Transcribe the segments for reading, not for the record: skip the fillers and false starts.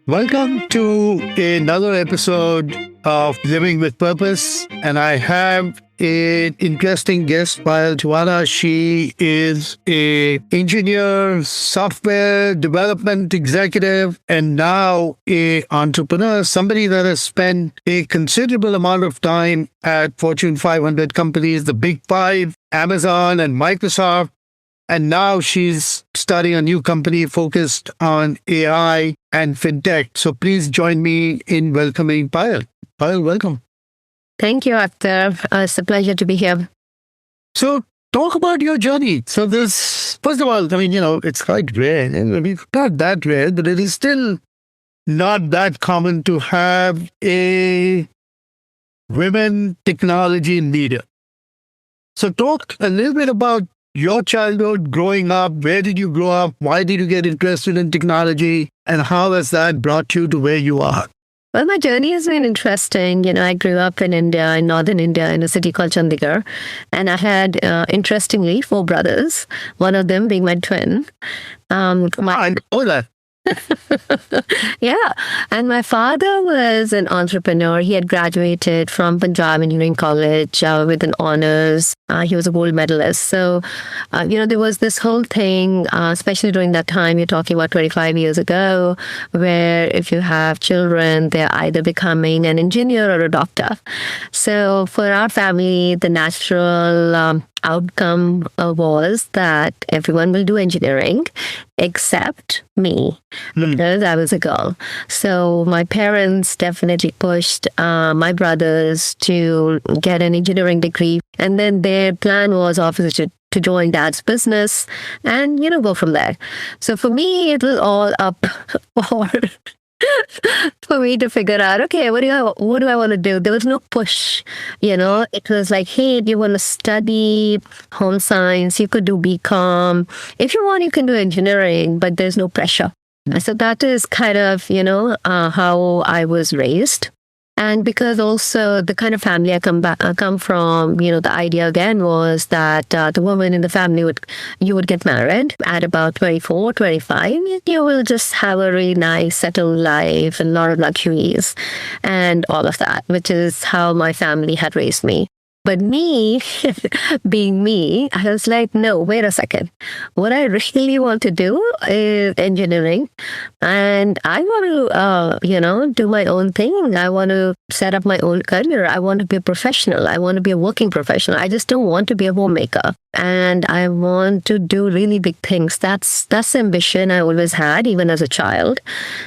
Welcome to another episode of Living with Purpose. And I have an interesting guest, Payal Tiwana. She is a engineer, software development executive, and now a entrepreneur, somebody that has spent a considerable amount of time at Fortune 500 companies, the big five, Amazon and Microsoft. And now she's starting a new company focused on AI and fintech. So please join me in welcoming Payal. Payal, welcome. Thank you, Akhtar. It's a pleasure to be here. So talk about your journey. So this, first of all, it's quite rare. Not that rare, but it is still not that common to have a women technology leader. So talk a little bit about your childhood, growing up. Where did you grow up? Why did you get interested in technology? And how has that brought you to where you are? Well, my journey has been interesting. I grew up in India, in northern India, in a city called Chandigarh. And I had, interestingly, four brothers, one of them being my twin. I know that. Yeah. And my father was an entrepreneur. He had graduated from Punjab Engineering College with an honors. He was a gold medalist. So, there was this whole thing, especially during that time, you're talking about 25 years ago, where if you have children, they're either becoming an engineer or a doctor. So for our family, the natural outcome was that everyone will do engineering except me because I was a girl. So my parents definitely pushed my brothers to get an engineering degree. And then their plan was obviously to join dad's business and, go from there. So for me, it was all up for for me to figure out, okay, what do I want to do? There was no push, It was like, hey, do you want to study home science? You could do BCom. If you want, you can do engineering, but there's no pressure. So that is kind of, how I was raised. And because also the kind of family I come from, the idea again was that the woman in the family you would get married at about 24, 25. You will just have a really nice, settled life and a lot of luxuries and all of that, which is how my family had raised me. But me, being me, I was like, no, wait a second. What I really want to do is engineering. And I want to, do my own thing. I want to set up my own career. I want to be a professional. I want to be a working professional. I just don't want to be a homemaker. And I want to do really big things. That's the ambition I always had, even as a child.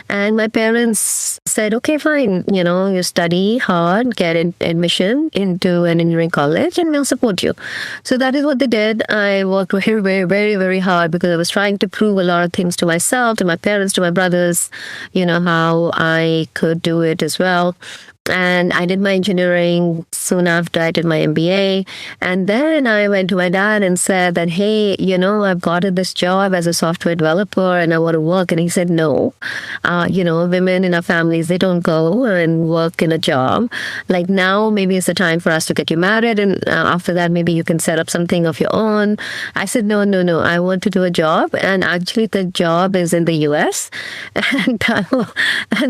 And my parents said, okay, fine. You study hard, get admission into an engineering college, and we'll support you. So that is what they did. I worked very, very, very, very hard because I was trying to prove a lot of things to myself, to my parents, to my brothers, how I could do it as well. And I did my engineering soon after I did my MBA. And then I went to my dad and said that, hey, I've gotten this job as a software developer and I want to work. And he said, no, women in our families, they don't go and work in a job. Like now, maybe it's the time for us to get you married. And after that, maybe you can set up something of your own. I said, no, I want to do a job. And actually the job is in the US. And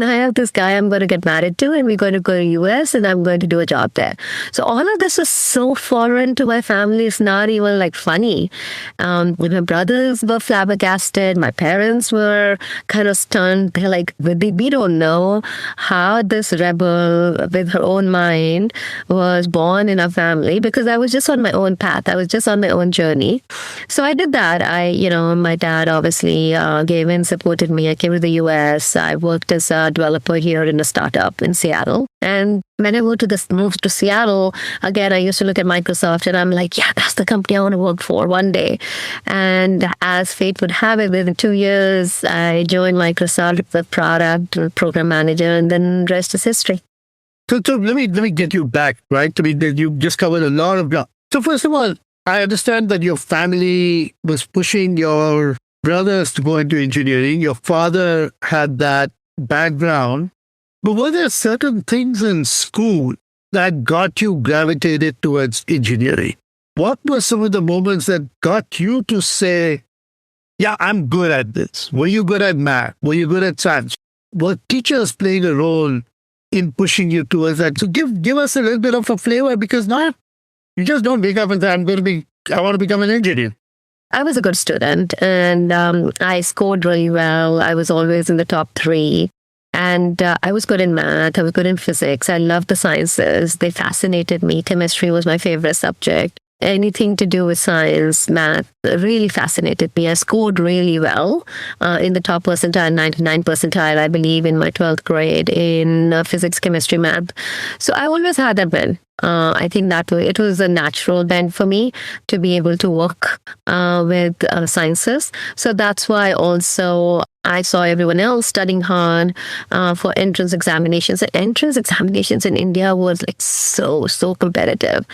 I have this guy I'm going to get married to, and we're going to go to US and I'm going to do a job there. So all of this was so foreign to my family. It's not even like funny. My brothers were flabbergasted. My parents were kind of stunned. They're like, we don't know how this rebel with her own mind was born in our family, because I was just on my own path. I was just on my own journey. So I did that. My dad obviously gave in, supported me. I came to the US. I worked as a developer here in a startup in Seattle. And when I moved to Seattle, again, I used to look at Microsoft and I'm like, yeah, that's the company I want to work for one day. And as fate would have it, within 2 years, I joined Microsoft, the product program manager, and then the rest is history. So let me get you back, right? You just covered a lot of ground. So first of all, I understand that your family was pushing your brothers to go into engineering. Your father had that background. But were there certain things in school that got you gravitated towards engineering? What were some of the moments that got you to say, yeah, I'm good at this? Were you good at math? Were you good at science? were teachers playing a role in pushing you towards that? So give us a little bit of a flavor, because now you just don't wake up and say, I want to become an engineer. I was a good student, and I scored really well. I was always in the top three. And I was good in math. I was good in physics. I loved the sciences. They fascinated me. Chemistry was my favorite subject. Anything to do with science, math, really fascinated me. I scored really well in the top percentile, 99 percentile, I believe, in my 12th grade in physics, chemistry, math. So I always had that bent. I think that it was a natural bent for me to be able to work with sciences. So that's why also I saw everyone else studying hard for entrance examinations. And entrance examinations in India was like so competitive.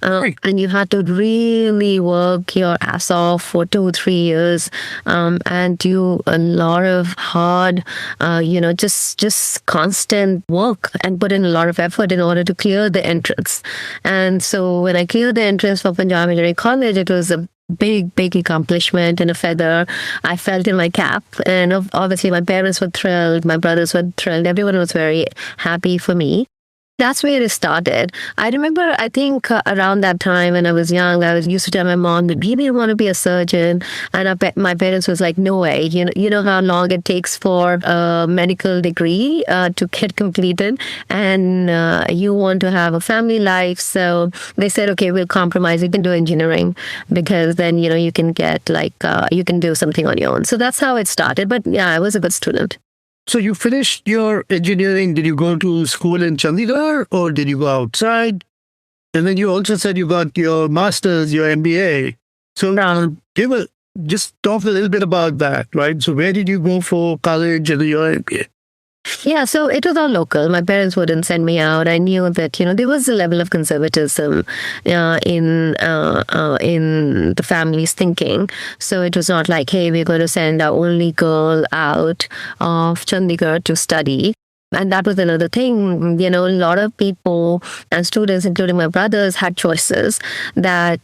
And you had to really work your ass off for 2-3 years and do a lot of hard, just constant work and put in a lot of effort in order to clear the entrance. And so when I cleared the entrance for Punjab Engineering College, it was a big accomplishment and a feather I felt in my cap. And obviously my parents were thrilled, my brothers were thrilled, everyone was very happy for me. That's where it started. I remember, I think around that time when I was young, used to tell my mom that maybe I want to be a surgeon. And my parents was like, no way. You know how long it takes for a medical degree to get completed. And you want to have a family life. So they said, okay, we'll compromise. You can do engineering because then, you can get you can do something on your own. So that's how it started. But yeah, I was a good student. So you finished your engineering. Did you go to school in Chandigarh or did you go outside? And then you also said you got your master's, your MBA. So now just talk a little bit about that, right? So where did you go for college and your MBA? Yeah, so it was all local. My parents wouldn't send me out. I knew that there was a level of conservatism in the family's thinking. So it was not like, hey, we're going to send our only girl out of Chandigarh to study. And that was another thing, a lot of people and students, including my brothers, had choices that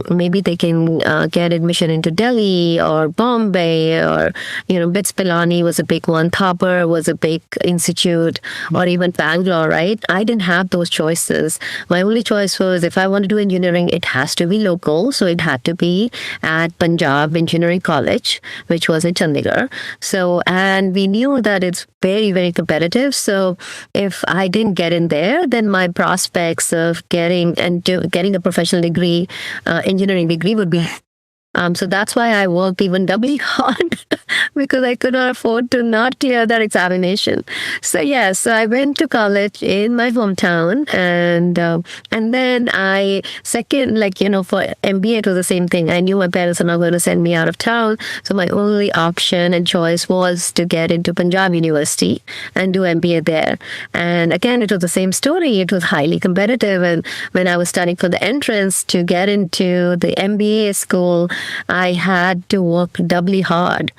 maybe they can get admission into Delhi or Bombay or, BITS Pilani was a big one, Thakur was a big institute, or even Bangalore, right? I didn't have those choices. My only choice was if I want to do engineering, it has to be local. So it had to be at Punjab Engineering College, which was in Chandigarh. So, and we knew that it's very competitive. So if I didn't get in there, then my prospects of getting a professional degree, engineering degree would be. So that's why I worked even doubly hard because I could not afford to not clear that examination. So so I went to college in my hometown, and then for MBA it was the same thing. I knew my parents were not going to send me out of town, so my only option and choice was to get into Punjab University and do MBA there. And again, it was the same story. It was highly competitive, and when I was studying for the entrance to get into the MBA school, I had to work doubly hard.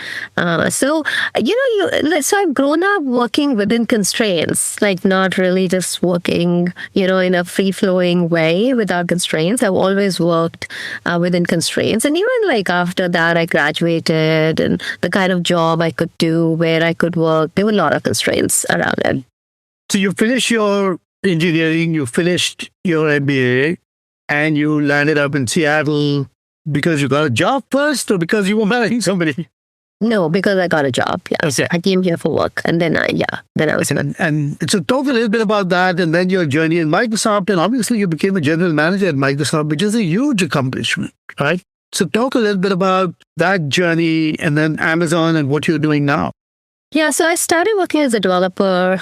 So I've grown up working within constraints, like not really just working, in a free-flowing way without constraints. I've always worked within constraints. And even after that, I graduated, and the kind of job I could do, where I could work, there were a lot of constraints around it. So you finished your engineering, you finished your MBA, and you landed up in Seattle because you got a job first, or because you were marrying somebody? No, because I got a job. Yeah, okay. I came here for work, and then I was. And so talk a little bit about that, and then your journey in Microsoft, and obviously you became a general manager at Microsoft, which is a huge accomplishment, right? So talk a little bit about that journey, and then Amazon and what you're doing now. Yeah, so I started working as a developer,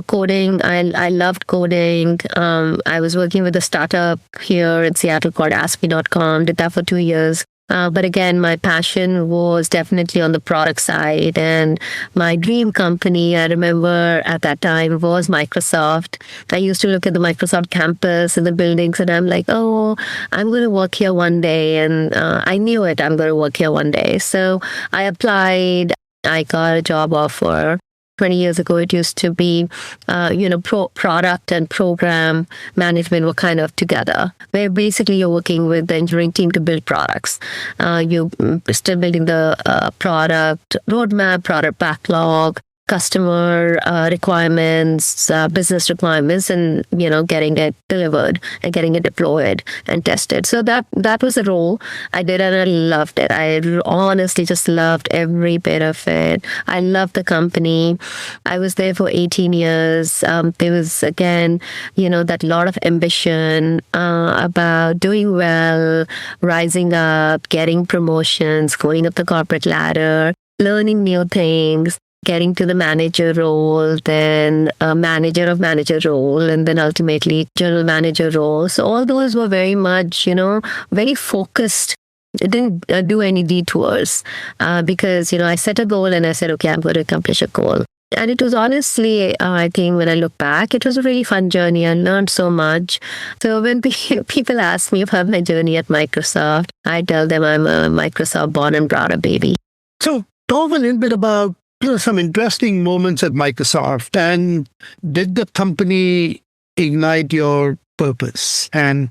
coding. I loved coding. I was working with a startup here in Seattle called Aspie.com, did that for 2 years. But again, my passion was definitely on the product side. And my dream company, I remember at that time, was Microsoft. I used to look at the Microsoft campus and the buildings, and I'm like, oh, I'm going to work here one day. And I knew it, I'm going to work here one day. So I applied. I got a job offer. 20 years ago, it used to be, product and program management were kind of together, where basically you're working with the engineering team to build products. You're still building the product roadmap, product backlog, customer requirements, business requirements, and getting it delivered and getting it deployed and tested. So that was a role I did, and I loved it. I honestly just loved every bit of it. I loved the company. I was there for 18 years. There was, again, that lot of ambition about doing well, rising up, getting promotions, going up the corporate ladder, learning new things, getting to the manager role, then a manager of manager role, and then ultimately general manager role. So all those were very much, very focused. It didn't do any detours because, I set a goal and I said, okay, I'm going to accomplish a goal. And it was honestly, I think when I look back, it was a really fun journey. I learned so much. So when people ask me about my journey at Microsoft, I tell them I'm a Microsoft born and brought up baby. So talk a little bit about some interesting moments at Microsoft, and did the company ignite your purpose? And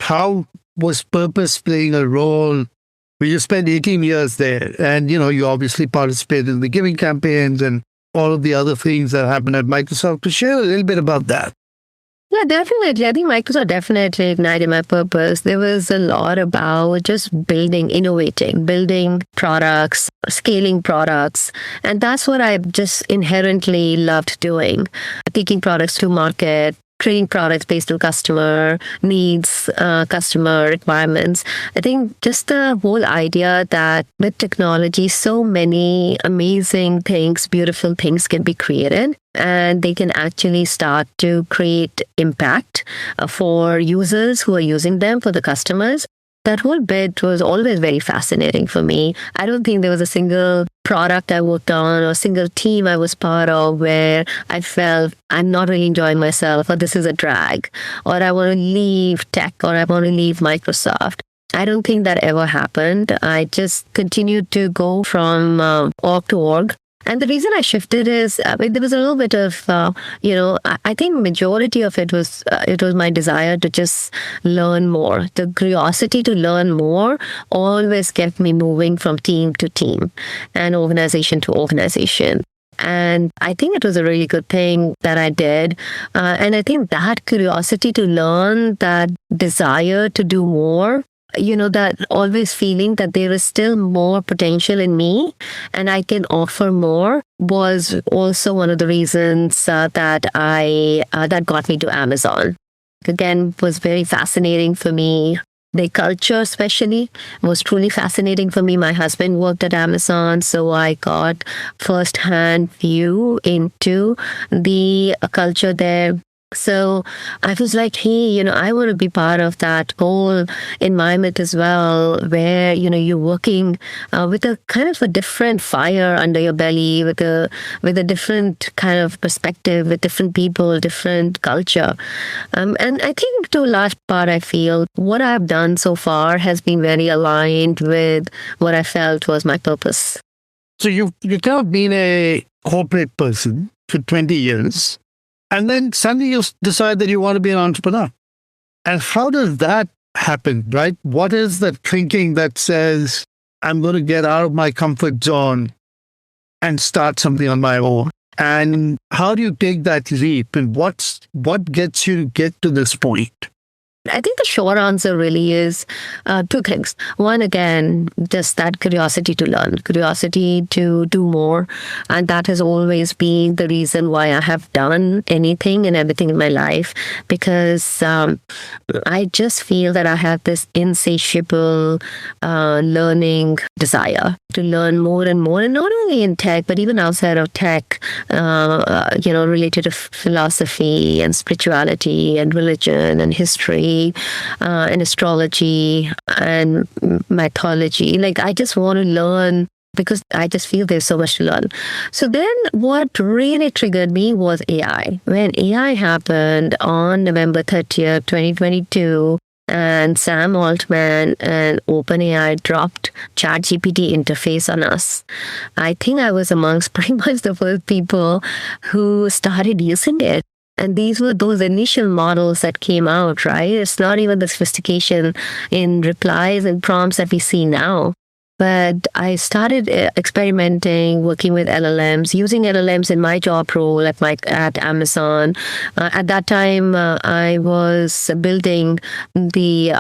how was purpose playing a role? Well, you spent 18 years there, and you obviously participated in the giving campaigns and all of the other things that happened at Microsoft. To share a little bit about that. Yeah, definitely. I think Microsoft definitely ignited my purpose. There was a lot about just building, innovating, building products, scaling products. And that's what I just inherently loved doing, taking products to market, creating products based on customer needs, customer requirements. I think just the whole idea that with technology, so many amazing things, beautiful things can be created, and they can actually start to create impact for users who are using them, for the customers. That whole bit was always very fascinating for me. I don't think there was a single product I worked on or a single team I was part of where I felt I'm not really enjoying myself, or this is a drag, or I want to leave tech, or I want to leave Microsoft. I don't think that ever happened. I just continued to go from org to org. And the reason I shifted is there was a little bit of, I think majority of it was my desire to just learn more. The curiosity to learn more always kept me moving from team to team and organization to organization. And I think it was a really good thing that I did. And I think that curiosity to learn, that desire to do more, that always feeling that there is still more potential in me and I can offer more, was also one of the reasons that got me to Amazon. Again, was very fascinating for me. The culture especially was truly fascinating for me. My husband worked at Amazon, so I got first-hand view into the culture there. So I was like, hey, I want to be part of that whole environment as well, where, you're working with a kind of a different fire under your belly, with a different kind of perspective, with different people, different culture. And I think to a large part, I feel what I've done so far has been very aligned with what I felt was my purpose. So you've kind of been a corporate person for 20 years. And then suddenly you decide that you want to be an entrepreneur. And how does that happen, right? What is the thinking that says, I'm going to get out of my comfort zone and start something on my own? And how do you take that leap? And what gets you to get to this point? I think the short answer really is two things. One, again, just that curiosity to learn, curiosity to do more. And that has always been the reason why I have done anything and everything in my life, because I just feel that I have this insatiable learning desire to learn more and more, and not only in tech, but even outside of tech, related to philosophy and spirituality and religion and history. And astrology and mythology. Like, I just want to learn because I just feel there's so much to learn. So then what really triggered me was AI. When AI happened on November 30th, 2022, and Sam Altman and OpenAI dropped ChatGPT interface on us, I think I was amongst pretty much the first people who started using it. And these were those initial models that came out, right? It's not even the sophistication in replies and prompts that we see now. But I started experimenting, working with LLMs, using LLMs in my job role at Amazon. At that time, I was building the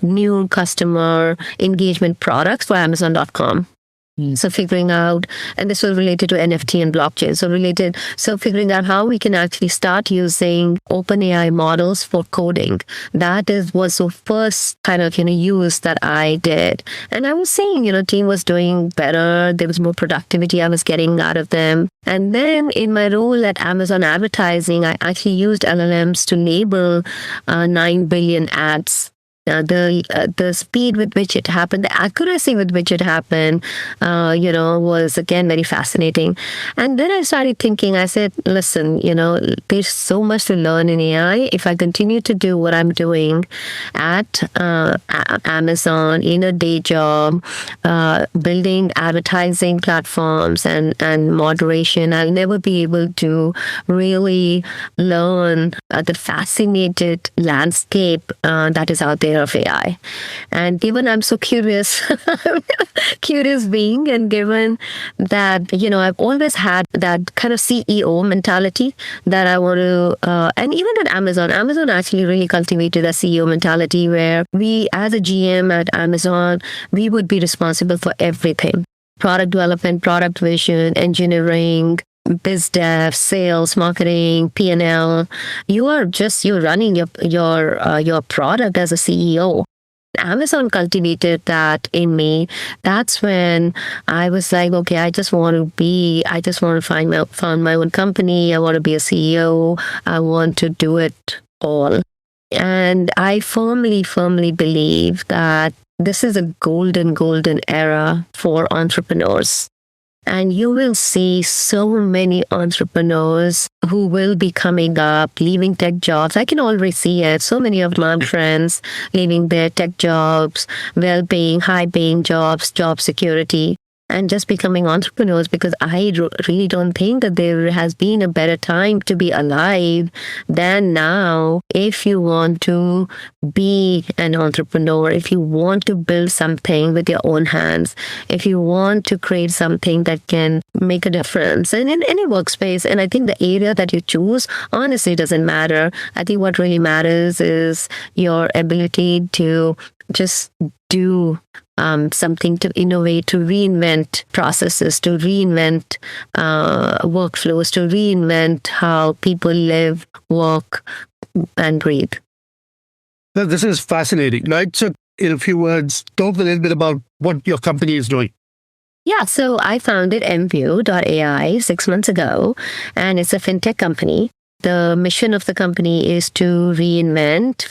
new customer engagement products for Amazon.com. So figuring out, and this was related to NFT and blockchain. So figuring out how we can actually start using OpenAI models for coding. That was the first kind of, use that I did. And I was seeing, team was doing better. There was more productivity I was getting out of them. And then in my role at Amazon Advertising, I actually used LLMs to label 9 billion ads. The speed with which it happened, the accuracy with which it happened, was again very fascinating. And then I started thinking, I said, listen, there's so much to learn in AI. If I continue to do what I'm doing at Amazon in a day job, building advertising platforms and moderation, I'll never be able to really learn the fascinated landscape that is out there of AI. And given I'm so curious being, and given that, I've always had that kind of CEO mentality that I want to, and even at Amazon actually really cultivated a CEO mentality where we, as a GM at Amazon, we would be responsible for everything. Product development, product vision, engineering, biz dev, sales, marketing, P&L. You're running your product as a CEO. Amazon cultivated that in me. That's when I was like, okay, I just want to find my own company. I want to be a CEO. I want to do it all. And I firmly believe that this is a golden era for entrepreneurs. And you will see so many entrepreneurs who will be coming up, leaving tech jobs. I can already see it. So many of my friends leaving their tech jobs, well-paying, high-paying jobs, job security, and just becoming entrepreneurs, because I really don't think that there has been a better time to be alive than now if you want to be an entrepreneur, if you want to build something with your own hands, if you want to create something that can make a difference and in any workspace. And I think the area that you choose honestly doesn't matter. I think what really matters is your ability to just do something, to innovate, to reinvent processes, to reinvent workflows, to reinvent how people live, work, and breathe. This is fascinating, right? So in a few words, talk a little bit about what your company is doing. Yeah, so I founded MView.ai 6 months ago, and it's a fintech company. The mission of the company is to reinvent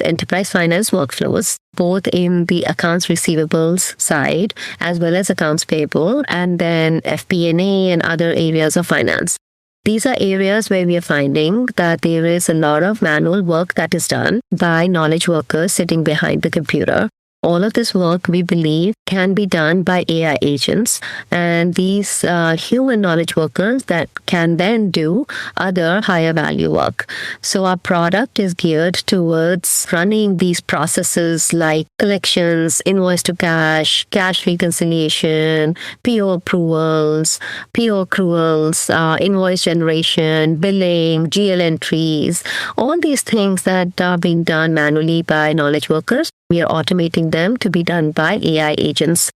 enterprise finance workflows, both in the accounts receivables side as well as accounts payable, and then FP&A and other areas of finance. These are areas where we are finding that there is a lot of manual work that is done by knowledge workers sitting behind the computer. All of this work, we believe, can be done by AI agents, and these human knowledge workers that can then do other higher value work. So our product is geared towards running these processes like collections, invoice to cash, cash reconciliation, PO approvals, PO accruals, invoice generation, billing, GL entries, all these things that are being done manually by knowledge workers. We are automating them to be done by AI agents.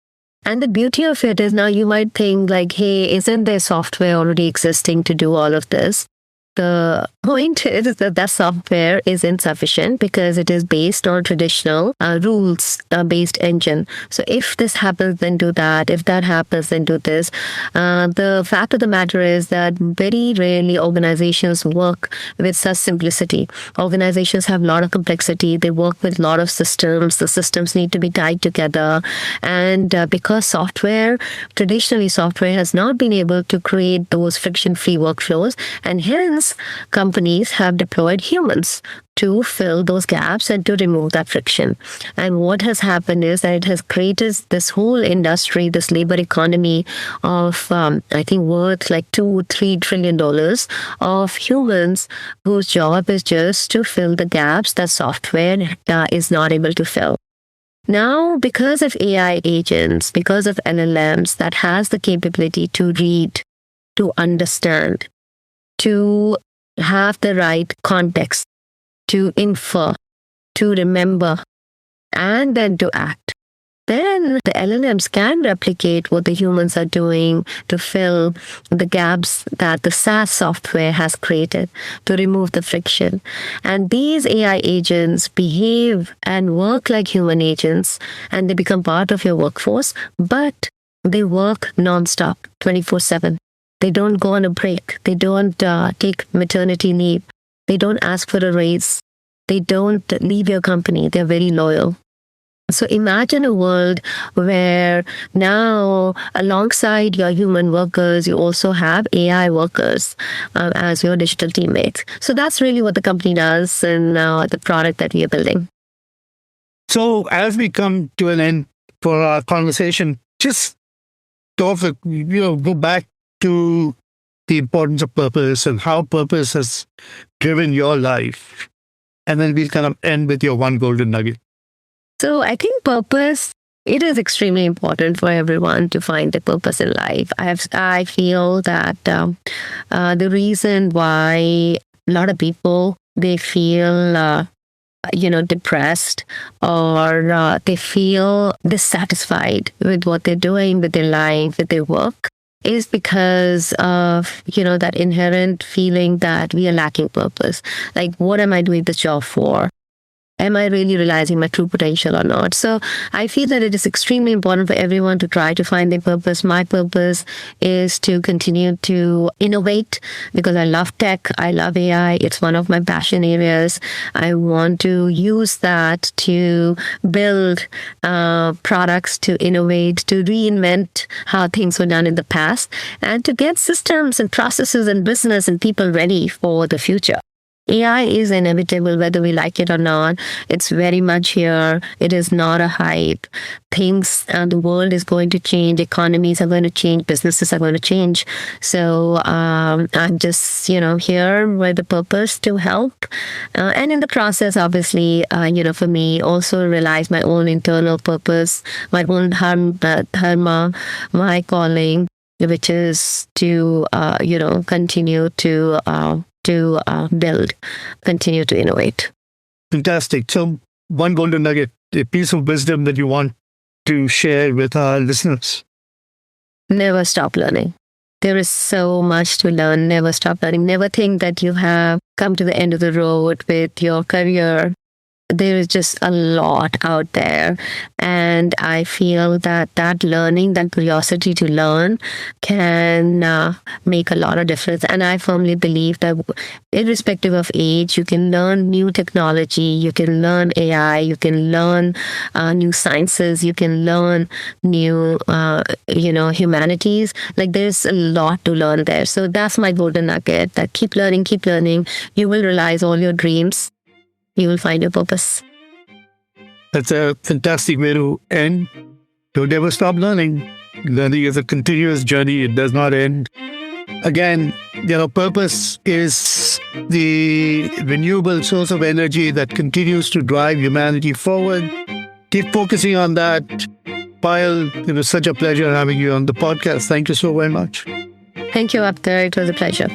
And the beauty of it is, now you might think like, hey, isn't there software already existing to do all of this? The point is that software is insufficient because it is based on traditional rules-based engine. So if this happens, then do that. If that happens, then do this. The fact of the matter is that very rarely organizations work with such simplicity. Organizations have a lot of complexity. They work with a lot of systems. The systems need to be tied together. And because traditionally software has not been able to create those friction-free workflows, and hence companies have deployed humans to fill those gaps and to remove that friction. And what has happened is that it has created this whole industry, this labor economy of, I think, worth like $2-3 trillion of humans whose job is just to fill the gaps that software is not able to fill. Now, because of AI agents, because of LLMs that has the capability to read, to understand, to have the right context, to infer, to remember, and then to act, then the LLMs can replicate what the humans are doing to fill the gaps that the SaaS software has created, to remove the friction. And these AI agents behave and work like human agents, and they become part of your workforce, but they work nonstop, 24/7. They don't go on a break. They don't take maternity leave. They don't ask for a raise. They don't leave your company. They're very loyal. So imagine a world where now, alongside your human workers, you also have AI workers as your digital teammates. So that's really what the company does and the product that we are building. So as we come to an end for our conversation, just go back to the importance of purpose and how purpose has driven your life. And then we'll kind of end with your one golden nugget. So I think purpose, it is extremely important for everyone to find a purpose in life. I feel that the reason why a lot of people, they feel depressed or they feel dissatisfied with what they're doing, with their life, with their work, is because of, that inherent feeling that we are lacking purpose. Like, what am I doing this job for? Am I really realizing my true potential or not? So I feel that it is extremely important for everyone to try to find their purpose. My purpose is to continue to innovate because I love tech. I love AI. It's one of my passion areas. I want to use that to build products, to innovate, to reinvent how things were done in the past, and to get systems and processes and business and people ready for the future. AI is inevitable, whether we like it or not. It's very much here. It is not a hype. Things, the world is going to change. Economies are going to change. Businesses are going to change. So I'm just, here with the purpose to help. And in the process, obviously, for me, also realize my own internal purpose, my own dharma, my calling, which is to, continue to build, continue to innovate. Fantastic. So one golden nugget, a piece of wisdom that you want to share with our listeners. Never stop learning. There is so much to learn. Never stop learning. Never think that you have come to the end of the road with your career. There is just a lot out there. And I feel that learning, that curiosity to learn can make a lot of difference. And I firmly believe that irrespective of age, you can learn new technology, you can learn AI, you can learn new sciences, you can learn new, humanities. Like there's a lot to learn there. So that's my golden nugget, that keep learning. You will realize all your dreams. You will find your purpose. That's a fantastic way to end. Don't ever stop learning. Learning is a continuous journey. It does not end. Again, purpose is the renewable source of energy that continues to drive humanity forward. Keep focusing on that. Payal, it was such a pleasure having you on the podcast. Thank you so very much. Thank you, Akhtar. It was a pleasure.